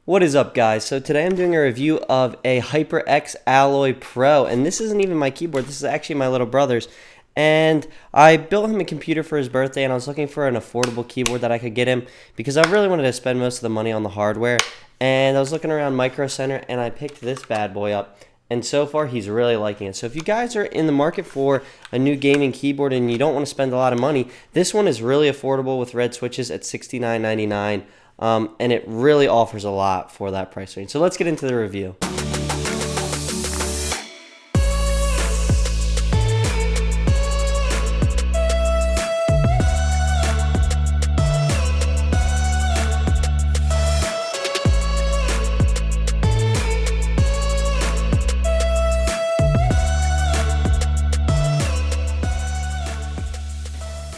What is up, guys? So today I'm doing a review of a HyperX Alloy Pro, and this isn't even my keyboard, this is actually my little brother's. And I built him a computer for his birthday, and I was looking for an affordable keyboard that I could get him because I really wanted to spend most of the money on the hardware. And I was looking around Micro Center, and I picked this bad boy up. And so far, he's really liking it. So if you guys are in the market for a new gaming keyboard and you don't want to spend a lot of money, this one is really affordable with red switches at $69.99. And it really offers a lot for that price range. So let's get into the review.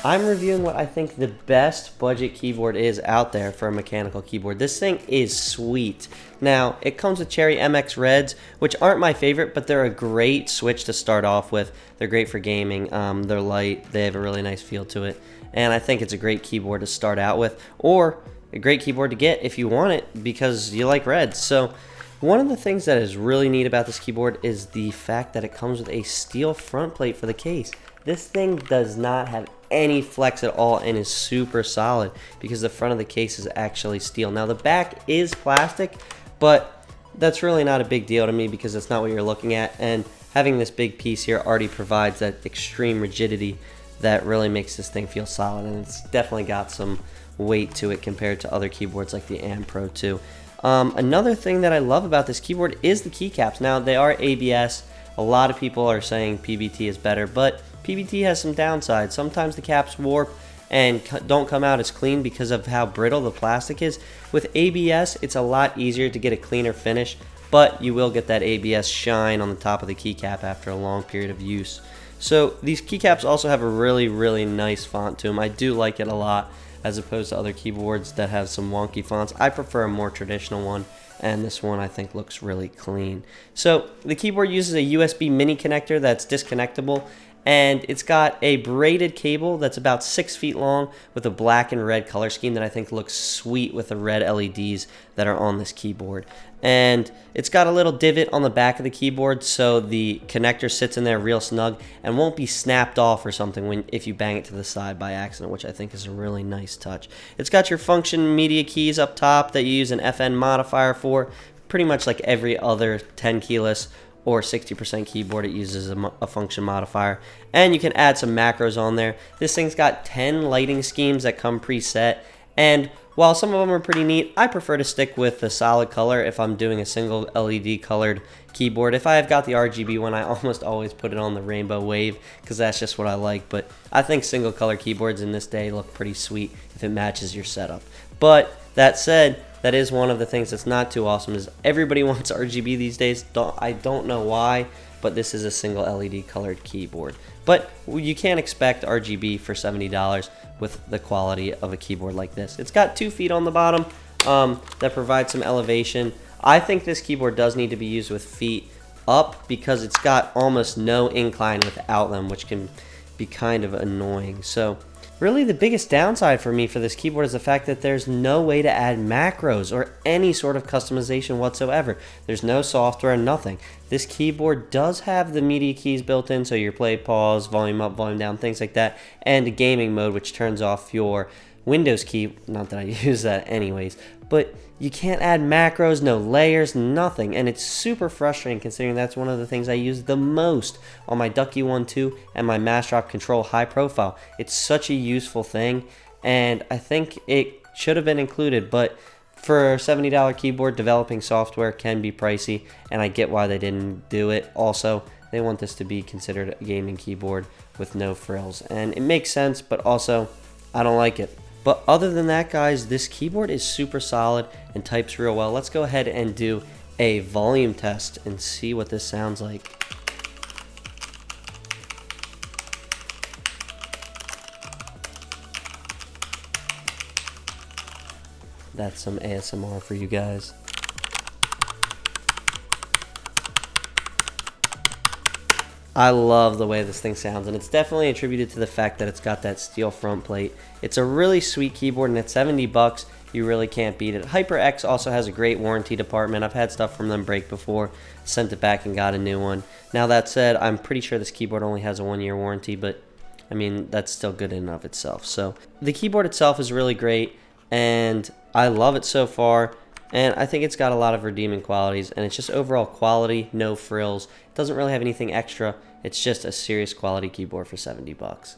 I'm reviewing what I think the best budget keyboard is out there for a mechanical keyboard. This thing is sweet. Now, it comes with Cherry MX Reds, which aren't my favorite, but they're a great switch to start off with. They're great for gaming. They're light. They have a really nice feel to it. And I think it's a great keyboard to start out with, or a great keyboard to get if you want it because you like reds. So one of the things that is really neat about this keyboard is the fact that it comes with a steel front plate for the case. This thing does not have any flex at all and is super solid because the front of the case is actually steel. Now the back is plastic, but that's really not a big deal to me because that's not what you're looking at, and having this big piece here already provides that extreme rigidity that really makes this thing feel solid, and it's definitely got some weight to it compared to other keyboards like the AM Pro 2. Another thing that I love about this keyboard is the keycaps. Now they are ABS. A lot of people are saying PBT is better, but PBT has some downsides. Sometimes the caps warp and don't come out as clean because of how brittle the plastic is. With ABS, it's a lot easier to get a cleaner finish, but you will get that ABS shine on the top of the keycap after a long period of use. So these keycaps also have a really nice font to them. I do like it a lot as opposed to other keyboards that have some wonky fonts. I prefer a more traditional one, and this one I think looks really clean. So the keyboard uses a USB mini connector that's disconnectable, and it's got a braided cable that's about 6 feet long with a black and red color scheme that I think looks sweet with the red LEDs that are on this keyboard. And it's got a little divot on the back of the keyboard so the connector sits in there real snug and won't be snapped off or something if you bang it to the side by accident, which I think is a really nice touch. It's got your function media keys up top that you use an FN modifier for. Pretty much like every other 10 keyless or 60% keyboard, it uses a function modifier, and you can add some macros on there. This thing's got 10 lighting schemes that come preset, and while some of them are pretty neat, I prefer to stick with the solid color if I'm doing a single LED colored keyboard. If I have got the RGB one, I almost always put it on the rainbow wave because that's just what I like, but I think single color keyboards in this day look pretty sweet if it matches your setup. But that said, that is one of the things that's not too awesome is everybody wants RGB these days. I don't know why, but this is a single LED colored keyboard. But you can't expect RGB for $70 with the quality of a keyboard like this. It's got 2 feet on the bottom that provide some elevation. I think this keyboard does need to be used with feet up because it's got almost no incline without them, which can be kind of annoying. So really the biggest downside for me for this keyboard is the fact that there's no way to add macros or any sort of customization whatsoever. There's no software, nothing. This keyboard does have the media keys built in, so your play, pause, volume up, volume down, things like that, and a gaming mode which turns off your Windows key. Not that I use that anyways, but you can't add macros, no layers, nothing, and it's super frustrating considering that's one of the things I use the most on my Ducky 1-2 and my Mass Drop Control high profile. It's such a useful thing, and I think it should have been included, but for a $70 keyboard, developing software can be pricey, and I get why they didn't do it. Also, they want this to be considered a gaming keyboard with no frills, and it makes sense, but also, I don't like it. But other than that, guys, this keyboard is super solid and types real well. Let's go ahead and do a volume test and see what this sounds like. That's some ASMR for you guys. I love the way this thing sounds, and it's definitely attributed to the fact that it's got that steel front plate. It's a really sweet keyboard, and at 70 bucks, You really can't beat it. HyperX also has a great warranty department. I've had stuff from them break before, sent it back and got a new one. Now that said, I'm pretty sure this keyboard only has a 1-year warranty, but I mean, that's still good in and of itself. So the keyboard itself is really great, and I love it so far. And I think it's got a lot of redeeming qualities, and it's just overall quality, no frills. It doesn't really have anything extra. It's just a serious quality keyboard for $70.